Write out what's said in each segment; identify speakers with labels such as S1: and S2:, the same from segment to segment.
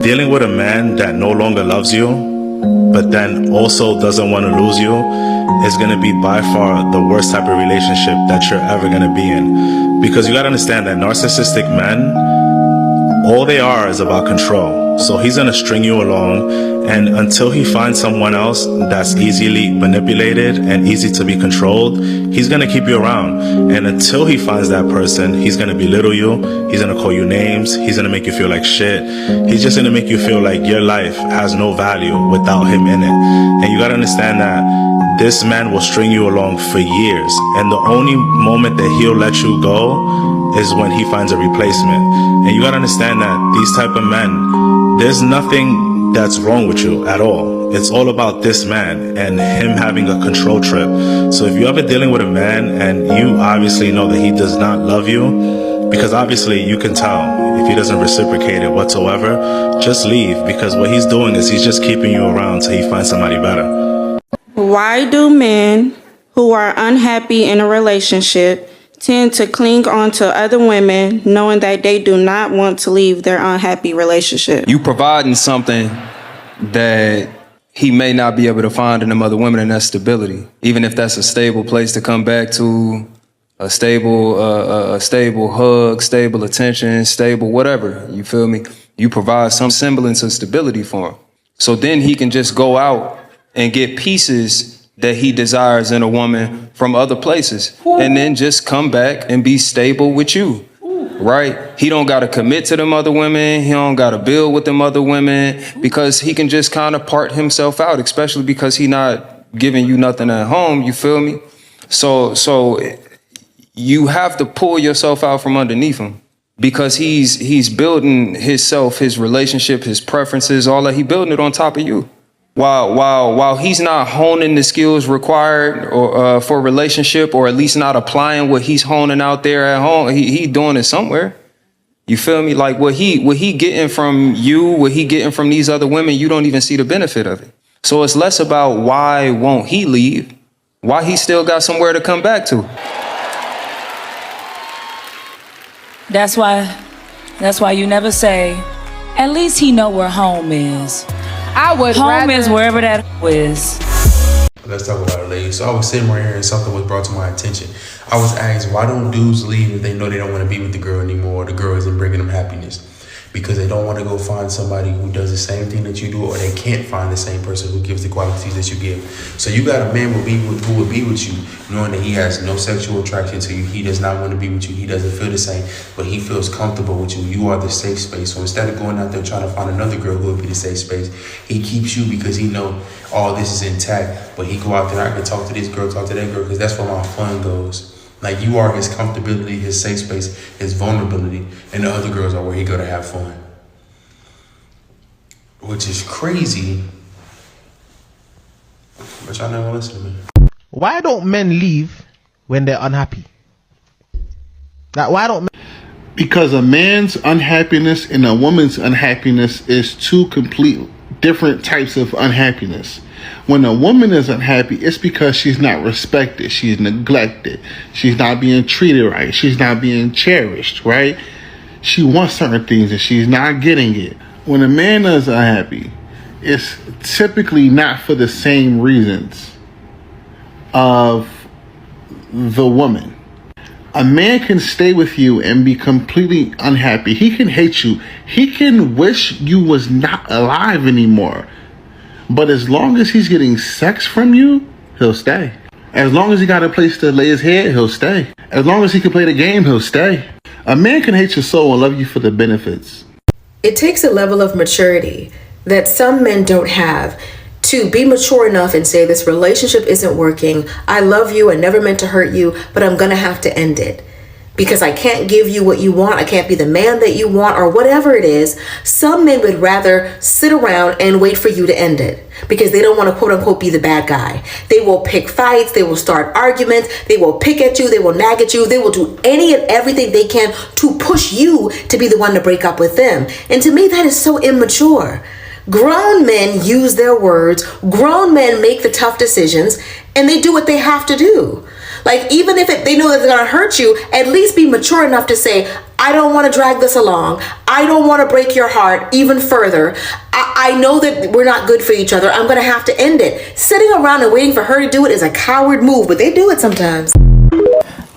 S1: Dealing with a man that no longer loves you, but then also doesn't want to lose you, is going to be by far the worst type of relationship that you're ever going to be in. Because you got to understand that narcissistic men, all they are is about control. So he's going to string you along, and until he finds someone else that's easily manipulated and easy to be controlled, he's going to keep you around. And until he finds that person, he's going to belittle you. He's going to call you names. He's going to make you feel like shit. He's just going to make you feel like your life has no value without him in it. And you got to understand that this man will string you along for years. And the only moment that he'll let you go is when he finds a replacement. And you gotta understand that these type of men, there's nothing that's wrong with you at all. It's all about this man and him having a control trip. So if you're ever dealing with a man and you obviously know that he does not love you, because obviously you can tell if he doesn't reciprocate it whatsoever, just leave, because what he's doing is he's just keeping you around till he finds somebody better.
S2: Why do men who are unhappy in a relationship tend to cling on to other women knowing that they do not want to leave their unhappy relationship?
S3: You providing something that he may not be able to find in them other women, and that's stability. Even if that's a stable place to come back to, a stable hug, stable attention, stable whatever, you feel me? You provide some semblance of stability for him. So then he can just go out and get pieces that he desires in a woman from other places, and then just come back and be stable with you, right? He don't got to commit to them other women. He don't got to build with them other women, because he can just kind of part himself out, especially because he not giving you nothing at home, you feel me? So you have to pull yourself out from underneath him, because he's building himself, his relationship, his preferences, all that. He building it on top of you. While he's not honing the skills required or for a relationship, or at least not applying what he's honing out there at home, he doing it somewhere. You feel me? Like what he getting from you, what he getting from these other women, you don't even see the benefit of it. So it's less about why won't he leave, why he still got somewhere to come back to.
S4: That's why you never say, at least he know where home is.
S5: I would
S4: Home is wherever that is.
S6: Let's talk about it, ladies. So I was sitting right here and something was brought to my attention. I was asked, why don't dudes leave if they know they don't want to be with the girl anymore, or the girl isn't bringing them happiness? Because they don't want to go find somebody who does the same thing that you do, or they can't find the same person who gives the qualities that you give. So you got a man who would be with you knowing that he has no sexual attraction to you. He does not want to be with you. He doesn't feel the same, but he feels comfortable with you. You are the safe space. So instead of going out there trying to find another girl who would be the safe space, he keeps you because he know all this is intact. But he go out there, I can talk to this girl, talk to that girl, because that's where my fun goes. Like, you are his comfortability, his safe space, his vulnerability, and the other girls are where he go to have fun. Which is crazy, but y'all never listen to me.
S7: Why don't men leave when they're unhappy? Like, why don't men?
S8: Because a man's unhappiness and a woman's unhappiness is two complete different types of unhappiness. When a woman is unhappy, it's because she's not respected, she's neglected, she's not being treated right, she's not being cherished, right? She wants certain things and she's not getting it. When a man is unhappy, it's typically not for the same reasons of the woman. A man can stay with you and be completely unhappy. He can hate you. He can wish you was not alive anymore. But as long as he's getting sex from you, he'll stay. As long as he got a place to lay his head, he'll stay. As long as he can play the game, he'll stay. A man can hate your soul and love you for the benefits.
S9: It takes a level of maturity that some men don't have to be mature enough and say, this relationship isn't working. I love you. I never meant to hurt you, but I'm going to have to end it. Because I can't give you what you want. I can't be the man that you want, or whatever it is. Some men would rather sit around and wait for you to end it because they don't want to, quote unquote, be the bad guy. They will pick fights. They will start arguments. They will pick at you. They will nag at you. They will do any and everything they can to push you to be the one to break up with them. And to me, that is so immature. Grown men use their words. Grown men make the tough decisions, and they do what they have to do. Like, even if they know that they're gonna hurt you, at least be mature enough to say, I don't want to drag this along. I don't want to break your heart even further. I know that we're not good for each other. I'm gonna have to end it. Sitting around and waiting for her to do it is a coward move, but they do it sometimes.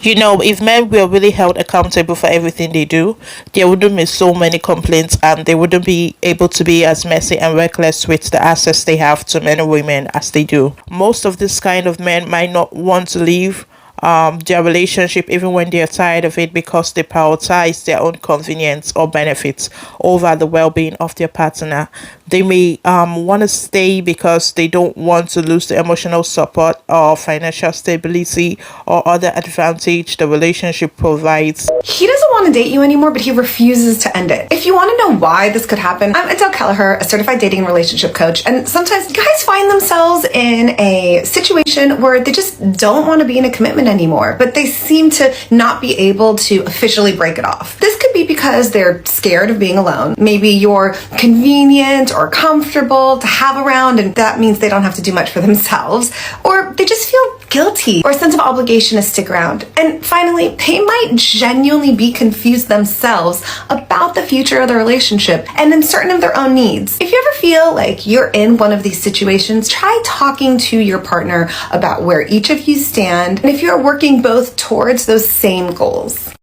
S5: You know, if men were really held accountable for everything they do, there wouldn't be so many complaints and they wouldn't be able to be as messy and reckless with the access they have to men and women as they do. Most of this kind of men might not want to leave their relationship even when they're tired of it because they prioritize their own convenience or benefits over the well-being of their partner. They may want to stay because they don't want to lose the emotional support or financial stability or other advantage the relationship provides.
S10: He doesn't want to date you anymore, but he refuses to end it. If you want to know why this could happen, I'm Adele Kelleher, a certified dating and relationship coach, and sometimes guys find themselves in a situation where they just don't want to be in a commitment anymore, but they seem to not be able to officially break it off. This could be because they're scared of being alone. Maybe you're convenient or comfortable to have around, and that means they don't have to do much for themselves, or they just feel guilty or a sense of obligation to stick around. And finally, they might genuinely be confused themselves about the future of the relationship and uncertain of their own needs. If you ever feel like you're in one of these situations, try talking to your partner about where each of you stand and if you're working both towards those same goals.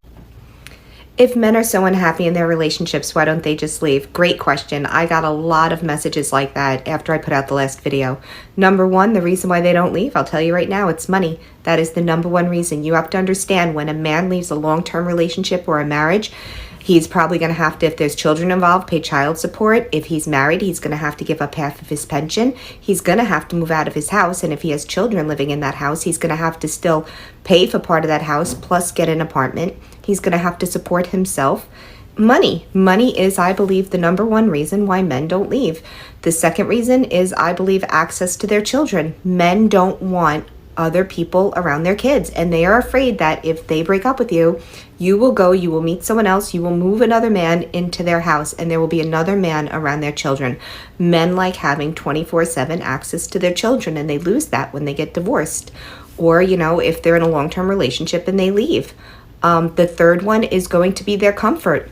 S11: If men are so unhappy in their relationships, why don't they just leave? Great question. I got a lot of messages like that after I put out the last video. Number one, the reason why they don't leave, I'll tell you right now, it's money. That is the number one reason. You have to understand, when a man leaves a long-term relationship or a marriage, he's probably going to have to, if there's children involved, pay child support. If he's married, he's going to have to give up half of his pension. He's going to have to move out of his house. And if he has children living in that house, he's going to have to still pay for part of that house, plus get an apartment. He's going to have to support himself. Money. Money is, I believe, the number one reason why men don't leave. The second reason is, I believe, access to their children. Men don't want other people around their kids, and they are afraid that if they break up with you, you will go, you will meet someone else, you will move another man into their house, and there will be another man around their children. Men like having 24/7 access to their children, and they lose that when they get divorced, or, you know, if they're in a long-term relationship and they leave. The third one is going to be their comfort.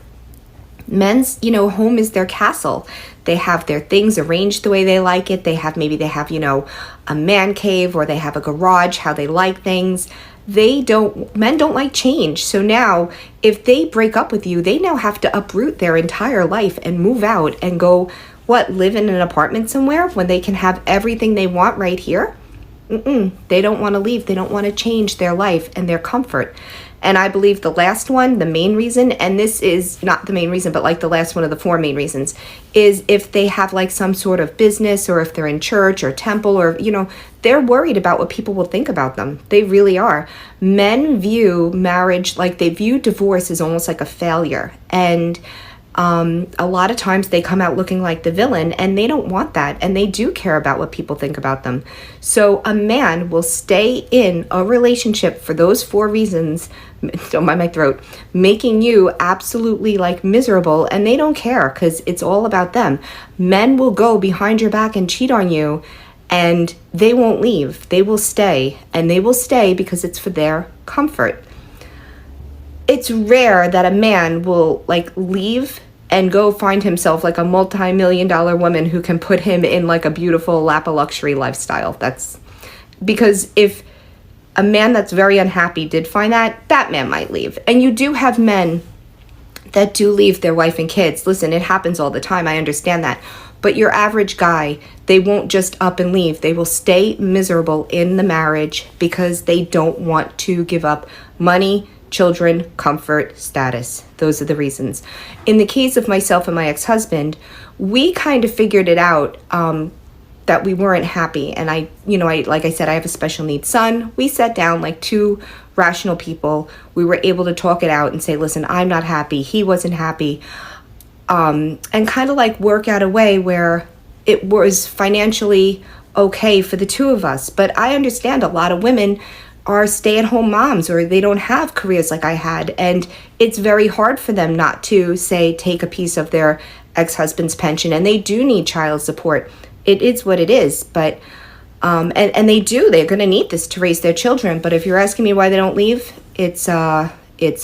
S11: Men's, home is their castle. They have their things arranged the way they like it. Maybe they have, a man cave, or they have a garage, how they like things. Men don't like change. So now if they break up with you, they now have to uproot their entire life and move out and go, live in an apartment somewhere when they can have everything they want right here? They don't want to leave. They don't want to change their life and their comfort. And I believe the last one, the main reason, and this is not the main reason, but like the last one of the four main reasons, is if they have like some sort of business, or if they're in church or temple, or, they're worried about what people will think about them. They really are. Men view marriage, like they view divorce as almost like a failure. And a lot of times they come out looking like the villain, and they don't want that. And they do care about what people think about them. So a man will stay in a relationship for those four reasons, don't mind my throat, making you absolutely like miserable, and they don't care because it's all about them. Men will go behind your back and cheat on you, and they won't leave. They will stay, and they will stay because it's for their comfort. It's rare that a man will like leave and go find himself like a multi-million-dollar woman who can put him in like a beautiful lap of luxury lifestyle. That's because if a man that's very unhappy did find that man might leave. And you do have men that do leave their wife and kids. Listen, it happens all the time. I understand that. But your average guy, they won't just up and leave. They will stay miserable in the marriage because they don't want to give up money, children, comfort, status. Those are the reasons. In the case of myself and my ex-husband, we kind of figured it out that we weren't happy. And I like I said, I have a special needs son. We sat down like two rational people. We were able to talk it out and say, listen, I'm not happy. He wasn't happy. And kind of like work out a way where it was financially okay for the two of us. But I understand a lot of women are stay-at-home moms, or they don't have careers like I had, and it's very hard for them not to, say, take a piece of their ex-husband's pension, and they do need child support. It is what it is, but And they're going to need this to raise their children. But if you're asking me why they don't leave, it's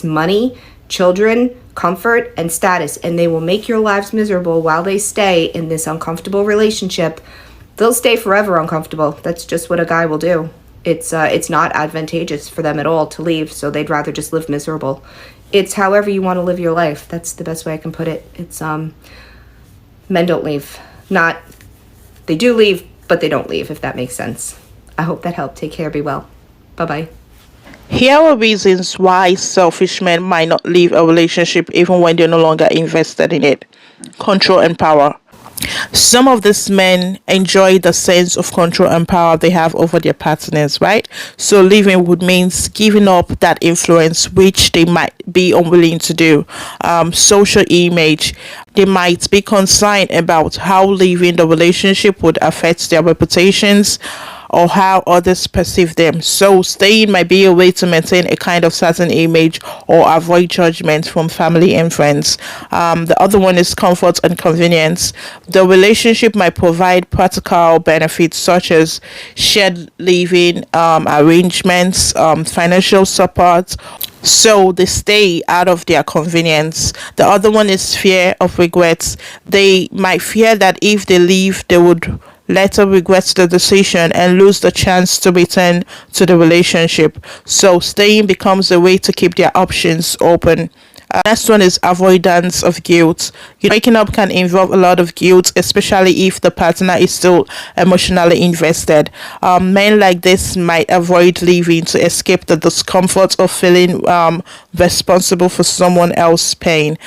S11: money, children, comfort, and status. And they will make your lives miserable while they stay in this uncomfortable relationship. They'll stay forever uncomfortable. That's just what a guy will do. It's not advantageous for them at all to leave, so they'd rather just live miserable. It's however you want to live your life. That's the best way I can put it. It's men don't leave. They do leave, but they don't leave, if that makes sense. I hope that helped. Take care. Be well. Bye-bye.
S5: Here are reasons why selfish men might not leave a relationship even when they're no longer invested in it. Control and power. Some of these men enjoy the sense of control and power they have over their partners, right? So leaving would mean giving up that influence, which they might be unwilling to do. Social image. They might be concerned about how leaving the relationship would affect their reputations or how others perceive them. So staying might be a way to maintain a kind of certain image or avoid judgment from family and friends. The other one is comfort and convenience. The relationship might provide practical benefits such as shared living arrangements, financial support, so they stay out of their convenience. The other one is fear of regrets. They might fear that if they leave, they would later regret the decision and lose the chance to return to the relationship. So staying becomes a way to keep their options open. Next one is avoidance of guilt. Breaking up can involve a lot of guilt, especially if the partner is still emotionally invested. Men like this might avoid leaving to escape the discomfort of feeling responsible for someone else's pain.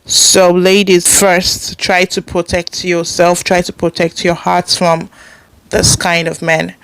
S5: So ladies, first try to protect yourself, try to protect your hearts from this kind of men.